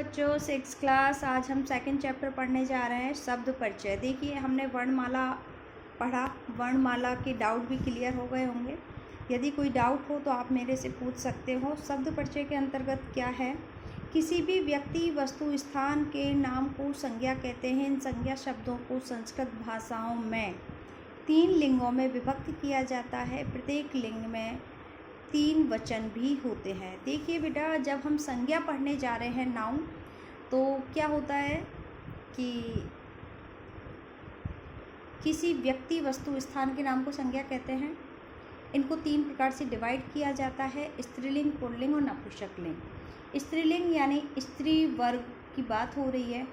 बच्चों, six class. आज हम सेकंड चैप्टर पढ़ने जा रहे हैं, शब्द परिचय। देखिए, हमने वर्णमाला पढ़ा, वर्णमाला के डाउट भी क्लियर हो गए होंगे। यदि कोई डाउट हो तो आप मेरे से पूछ सकते हो। शब्द परिचय के अंतर्गत क्या है? किसी भी व्यक्ति, वस्तु, स्थान के नाम को संज्ञा कहते हैं। इन संज्ञा शब्दों को संस्कृत भाषाओं में 3 लिंगों में विभक्त किया जाता है। प्रत्येक लिंग में 3 वचन भी होते हैं। देखिए बेटा, जब हम संज्ञा पढ़ने जा रहे हैं नाउन, तो क्या होता है कि किसी व्यक्ति, वस्तु, स्थान के नाम को संज्ञा कहते हैं। इनको 3 प्रकार से डिवाइड किया जाता है: स्त्रीलिंग, पुल्लिंग और नपुंसकलिंग। स्त्रीलिंग यानी स्त्री वर्ग की बात हो रही है,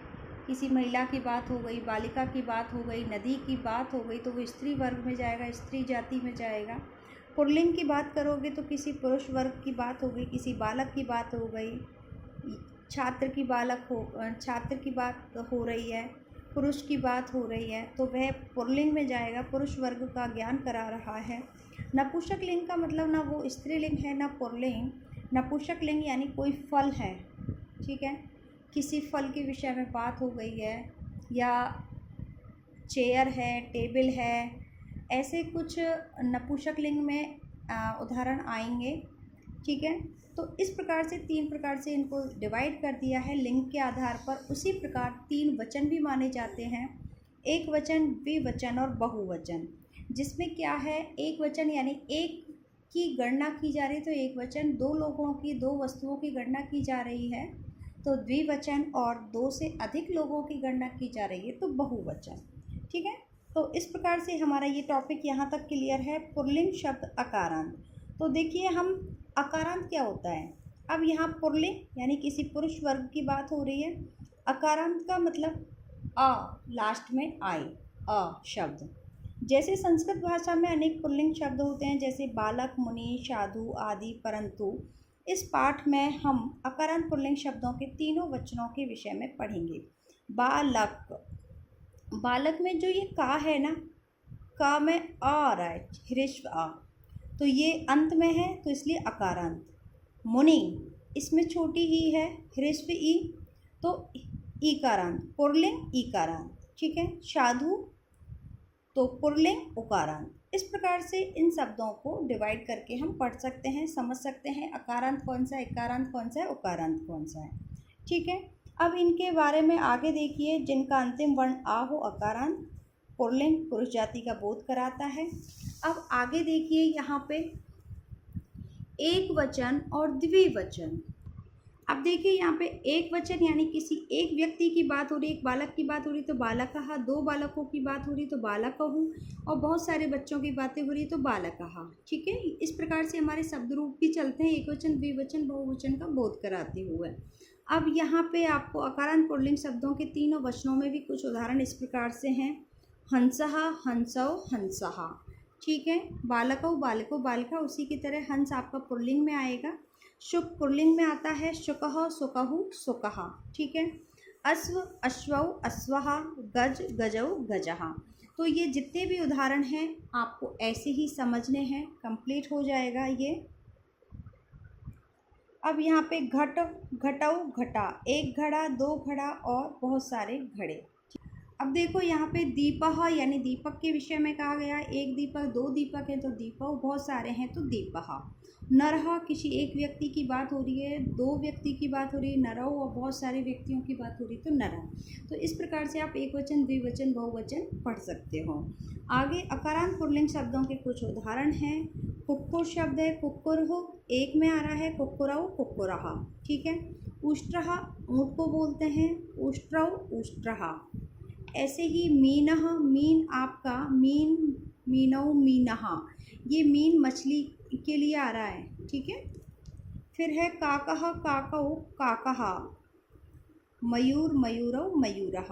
किसी महिला की बात हो गई, बालिका की बात हो गई, नदी की बात हो गई, तो वो स्त्री वर्ग में जाएगा, स्त्री जाति में जाएगा। पुल्लिंग की बात करोगे तो किसी पुरुष वर्ग की बात हो गई, किसी बालक की बात हो गई, छात्र की बात हो रही है, पुरुष की बात हो रही है, तो वह पुल्लिंग में जाएगा, पुरुष वर्ग का ज्ञान करा रहा है। नपुंसकलिंग का मतलब ना वो स्त्रीलिंग है ना पुल्लिंग। नपुंसकलिंग यानी कोई फल है, ठीक है, किसी फल के विषय में बात हो गई है, या चेयर है, टेबल है, ऐसे कुछ नपुंसकलिंग में उदाहरण आएंगे, ठीक है। तो इस प्रकार से 3 प्रकार से इनको डिवाइड कर दिया है लिंग के आधार पर। उसी प्रकार 3 वचन भी माने जाते हैं: एक वचन, द्विवचन और बहुवचन। जिसमें क्या है, एक वचन यानी एक की गणना की जा रही है तो एक वचन, 2 लोगों की, 2 वस्तुओं की गणना की जा रही है तो द्विवचन, और 2 से अधिक लोगों की गणना की जा रही है तो बहुवचन, ठीक है। तो इस प्रकार से हमारा ये टॉपिक यहाँ तक क्लियर है। पुल्लिंग शब्द अकारांत। तो देखिए, हम अकारांत क्या होता है। अब यहाँ पुल्लिंग यानी किसी पुरुष वर्ग की बात हो रही है। अकारांत का मतलब अ, लास्ट में आई, अ शब्द। जैसे संस्कृत भाषा में अनेक पुल्लिंग शब्द होते हैं, जैसे बालक, मुनि, साधु आदि, परंतु इस पाठ में हम अकारांत पुल्लिंग शब्दों के तीनों वचनों के विषय में पढ़ेंगे। बालक, बालक में जो ये का है ना, का में आ आ रहा है, ह्रस्व आ, तो ये अंत में है तो इसलिए अकारांत। मुनि, इसमें छोटी ई है, ह्रस्व ई, तो ईकारांत। पुल्लिंग ईकारांत, ठीक है। साधु तो पुल्लिंग उकारांत। इस प्रकार से इन शब्दों को डिवाइड करके हम पढ़ सकते हैं, समझ सकते हैं अकारांत कौन सा है, इकारांत कौन सा है, उकारांत कौन सा है, ठीक है। अब इनके बारे में आगे देखिए। जिनका अंतिम वर्ण आ हो अकारांत, पुल्लिंग, पुरुष जाति का बोध कराता है। अब आगे देखिए, यहाँ पे एक वचन और द्विवचन। अब देखिए, यहाँ पे एक वचन यानी किसी एक व्यक्ति की बात हो रही है, एक बालक की बात हो रही तो बालकः, 2 बालकों की बात हो रही तो बालकहु, और बहुत सारे बच्चों की बातें हो रही तो बालकः, ठीक है। इस प्रकार से हमारे शब्द रूप भी चलते हैं, एक वचन, द्विवचन, बहुवचन का बोध कराते हुए। अब यहाँ पे आपको अकारांत पुल्लिंग शब्दों के तीनों वचनों में भी कुछ उदाहरण इस प्रकार से हैं: हंसः, हंसौ, हंसः, ठीक है। बालकौ, बालको, बालिका, उसी की तरह हंस आपका पुल्लिंग में आएगा। शुक पुल्लिंग में आता है, शुकः, सुकहु, सुकः, ठीक है। अश्व, अश्वौ, अश्वः, गज, गजौ, गजः। तो ये जितने भी उदाहरण हैं आपको ऐसे ही समझने हैं, कंप्लीट हो जाएगा ये। अब यहाँ पे घट, घटौ, घटा, एक घड़ा, 2 घड़ा और बहुत सारे घड़े। अब देखो, यहाँ पे दीपः यानी दीपक के विषय में कहा गया। एक दीपक, 2 दीपक हैं तो दीपौ, बहुत सारे हैं तो दीपः। नरः, किसी एक व्यक्ति की बात हो रही है, 2 व्यक्ति की बात हो रही है, नरौ, और बहुत सारे व्यक्तियों की बात हो रही है तो नरः। तो इस प्रकार से आप एक वचन, द्विवचन, बहुवचन पढ़ सकते हो। आगे अकारांत पुल्लिंग शब्दों के कुछ उदाहरण हैं। कुक्कुर शब्द है, कुक्कुरहु, एक में आ रहा है, कुक्कुरौ, कुक्कुरः, ठीक है। उष्ट्रः, ऊँट को बोलते हैं, उष्ट्रौ, उष्ट्रः। ऐसे ही मीनः, मीन आपका, मीन, मीनौ, मीनः, ये मीन मछली के लिए आ रहा है, ठीक है। फिर है काकः, काकौ, काकः, मयूर, मयूरौ, मयूरः।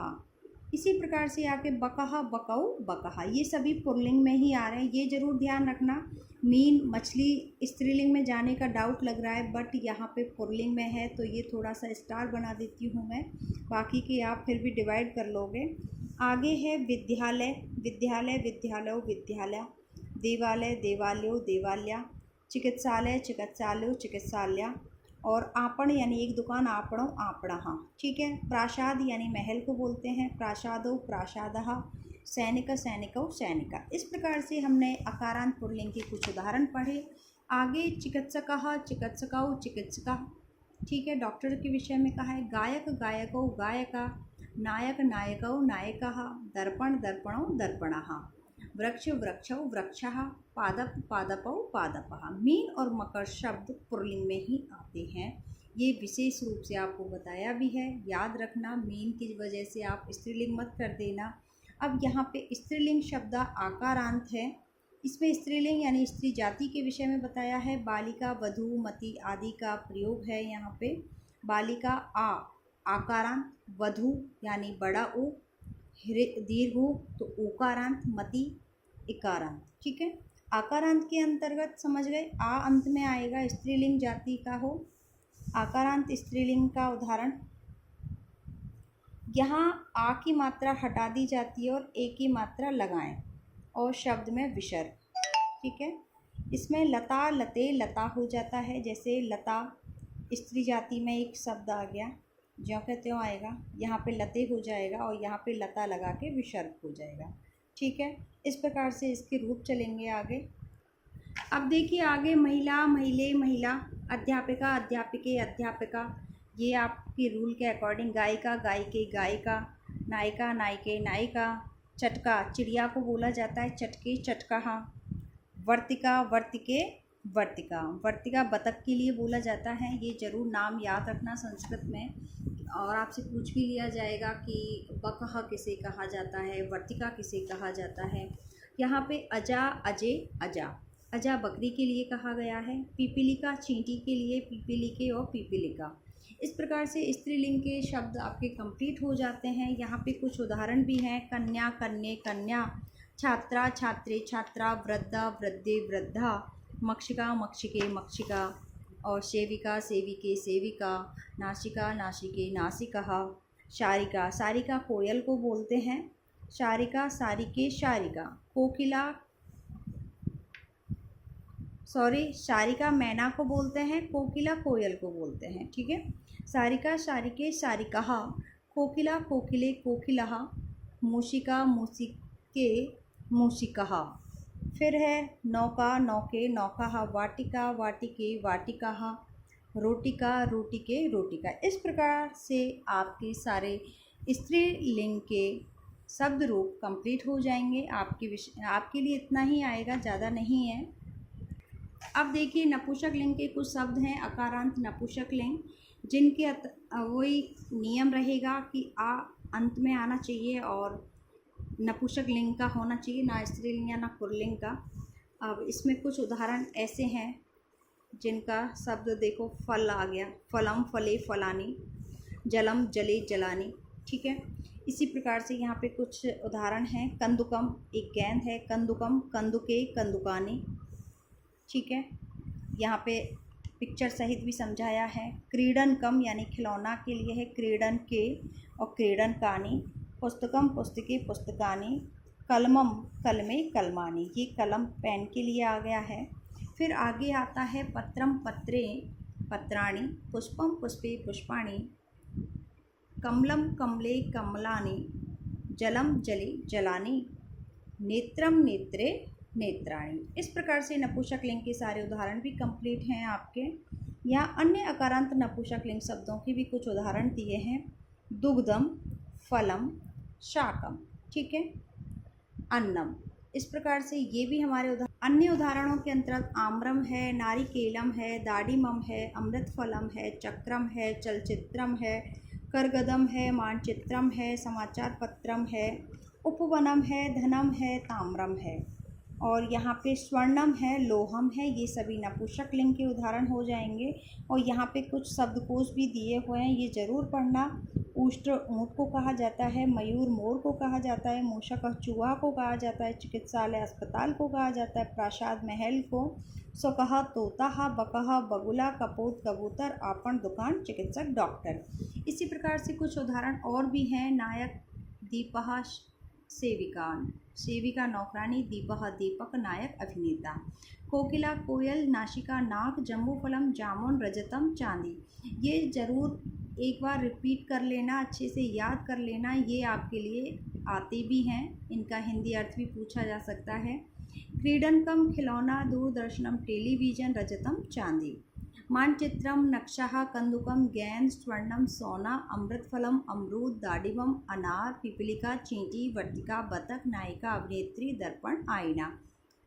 इसी प्रकार से आके बकः, बकौ, बकः, ये सभी पुल्लिंग में ही आ रहे हैं। ये जरूर ध्यान रखना, मीन मछली स्त्रीलिंग में जाने का डाउट लग रहा है, बट यहाँ पे पुल्लिंग में है तो ये थोड़ा सा स्टार बना देती हूँ मैं, बाकी के आप फिर भी डिवाइड कर लोगे। आगे है विद्यालय, विद्यालय, विद्यालय, विद्यालय, देवालय, देवालयो, देवालया, चिकित्सालय, चिकित्सालयो, चिकित्सालया, और आपण यानी एक दुकान, आपणो आपणः, ठीक है। प्रासाद यानी महल को बोलते हैं, प्रासादो प्रासादः, सैनिक सैनिकौ सैनिका। इस प्रकार से हमने अकारांत पुल्लिंग के कुछ उदाहरण पढ़े। आगे चिकित्सकः चिकित्सकौ चिकित्सका, ठीक है, डॉक्टर के विषय में कहा है। गायक गायकौ गायका, नायक नायकौ नायकः, दर्पण दर्पणौ दर्पणः, वृक्ष वृक्षौ वृक्षः, पादप पादपौ पादपः। मीन और मकर शब्द पुल्लिंग में ही आते हैं। ये विशेष रूप से आपको बताया भी है, याद रखना। मीन की वजह से आप स्त्रीलिंग मत कर देना। अब यहाँ पे स्त्रीलिंग शब्द आकारांत है। इसमें स्त्रीलिंग यानी स्त्री जाति के विषय में बताया है। बालिका, वधू, मति आदि का प्रयोग है यहाँ पे। बालिका आ आकारांत, वधू यानी बड़ा ऊ, दीर्घ ऊ तो ओकारांत, मति इकारांत, ठीक है। आकारांत के अंतर्गत समझ गए, आ अंत में आएगा, स्त्रीलिंग जाति का हो। आकारांत स्त्रीलिंग का उदाहरण, यहाँ आ की मात्रा हटा दी जाती है और ए की मात्रा लगाएं और शब्द में विसर्ग, ठीक है। इसमें लता लते लता हो जाता है। जैसे लता स्त्री जाति में एक शब्द आ गया, ज्यों के त्यों आएगा, यहाँ पे लते हो जाएगा और यहाँ पे लता लगा के विसर्ग हो जाएगा, ठीक है। इस प्रकार से इसके रूप चलेंगे आगे। अब देखिए आगे महिला, महिले, महिला, अध्यापिका, अध्यापिके, अध्यापिका, ये आपके रूल के अकॉर्डिंग। गायिका, गायिके, गायिका, नायिका, नायिके, नायिका। चटका, चिड़िया को बोला जाता है चटके, चटकहा। वर्तिका, वर्तिके, वर्तिका। वर्तिका बतख के लिए बोला जाता है। ये जरूर नाम याद रखना संस्कृत में, और आपसे पूछ भी लिया जाएगा कि बकह किसे कहा जाता है, वर्तिका किसे कहा जाता है। यहाँ पे अजा, अजे, अजा। अजा बकरी के लिए कहा गया है। पीपीलिका चींटी के लिए, पीपीलिके और पीपीलिका। इस प्रकार से स्त्रीलिंग के शब्द आपके कंप्लीट हो जाते हैं। यहाँ पे कुछ उदाहरण भी हैं। कन्या, कन्ये, कन्या। छात्रा, छात्रे, छात्रा। वृद्धा, वृद्धे, वृद्धा। मक्षिका, मक्षिके, मक्षिका। और सेविका, सेविके, सेविका। नासिका, नासिके, नासिकः। शारिका, सारिका कोयल को बोलते हैं। शारिका, सारिके, शारिका। कोकिला, शारिका मैना को बोलते हैं, कोकिला कोयल को बोलते हैं, ठीक है। सारिका, सारिके, सारिकः। कोकिला, कोकिले, कोकिलः। मूषिका, मूषिके, मूषिकः। फिर है नौका, नौके, नौकः। वाटिका, वाटिके, वाटिकाः। रोटिका, रोटिके, रोटिका। इस प्रकार से आपके सारे स्त्रीलिंग के शब्द रूप कंप्लीट हो जाएंगे। आपके लिए इतना ही आएगा, ज़्यादा नहीं है। अब देखिए नपुंसक लिंग के कुछ शब्द हैं, अकारांत नपुंसक लिंग, जिनके वही नियम रहेगा कि आ अंत में आना चाहिए और नपुंसक लिंग का होना चाहिए, ना स्त्रीलिंग या ना पुल्लिंग का। अब इसमें कुछ उदाहरण ऐसे हैं जिनका शब्द देखो, फल आ गया, फलम, फले, फलानी। जलम, जले, जलानी, ठीक है। इसी प्रकार से यहाँ पे कुछ उदाहरण हैं। कंदुकम एक गेंद है, कंदुकम, कंदुके, कंदुकानी, ठीक है। यहाँ पे पिक्चर सहित भी समझाया है। क्रीडन कम यानी खिलौना के लिए है, क्रीडन के और क्रीडन कानी। पुस्तकम, पुस्तके, पुस्तकानी। कलमम, कलमे, कलमानी। ये कलम पेन के लिए आ गया है। फिर आगे आता है पत्रम, पत्रे, पत्राणि। पुष्पम, पुष्पे, पुष्पाणि। कमलम, कमले, कमलानि। जलम, जले, जलानि। नेत्रम, नेत्रे, नेत्राणि। इस प्रकार से नपुंसक लिंग के सारे उदाहरण भी कंप्लीट हैं आपके। यहाँ अन्य अकारांत नपुंसक लिंग शब्दों के भी कुछ उदाहरण दिए हैं। दुग्धम, फलम, शाकम, ठीक है। अन्नम। इस प्रकार से ये भी हमारे अन्य उदाहरणों के अंतर्गत आम्रम है, नारिकेलम है, दाडिमम है, अमृत फलम है, चक्रम है, चलचित्रम है, करगदम है, मानचित्रम है, समाचार पत्रम है, उपवनम है, धनम है, ताम्रम है। और यहाँ पे स्वर्णम है, लोहम है। ये सभी नपुंसक लिंग के उदाहरण हो जाएंगे। और यहाँ पे कुछ शब्दकोश भी दिए हुए हैं, ये ज़रूर पढ़ना। उष्ट्र ऊँट को कहा जाता है, मयूर मोर को कहा जाता है, मूषक चूहा को कहा जाता है, चिकित्सालय अस्पताल को कहा जाता है, प्रासाद महल को, स्वकः तोता, बकः बगुला, कपोत कबूतर, आपण दुकान, चिकित्सक डॉक्टर। इसी प्रकार से कुछ उदाहरण और भी हैं। नायक, दीपः, सेविका, सेविका नौकरानी, दीपक दीपक नायक अभिनेता। कोकिला कोयल, नासिका नाक, जम्बूफलम जामुन, रजतम चांदी। ये ज़रूर एक बार रिपीट कर लेना, अच्छे से याद कर लेना, ये आपके लिए आते भी हैं, इनका हिंदी अर्थ भी पूछा जा सकता है। क्रीडनकम खिलौना, दूरदर्शनम टेलीविज़न, रजतम चांदी। मानचित्रम नक्शा, कंदुकम गेंद, स्वर्णम सोना, अमृतफलम अमरूद, दाडिमम अनार, पिपलिका चींटी, वर्तिका बतख, नायिका अभिनेत्री, दर्पण आईना।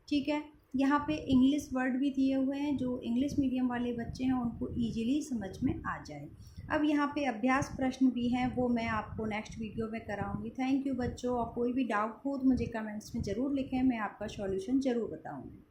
ठीक है, यहाँ पे इंग्लिश वर्ड भी दिए हुए हैं, जो इंग्लिश मीडियम वाले बच्चे हैं उनको ईजिली समझ में आ जाए। अब यहाँ पे अभ्यास प्रश्न भी हैं, वो मैं आपको नेक्स्ट वीडियो में कराऊंगी। थैंक यू बच्चों, और कोई भी डाउट हो तो मुझे कमेंट्स में ज़रूर लिखें, मैं आपका सॉल्यूशन ज़रूर बताऊंगी।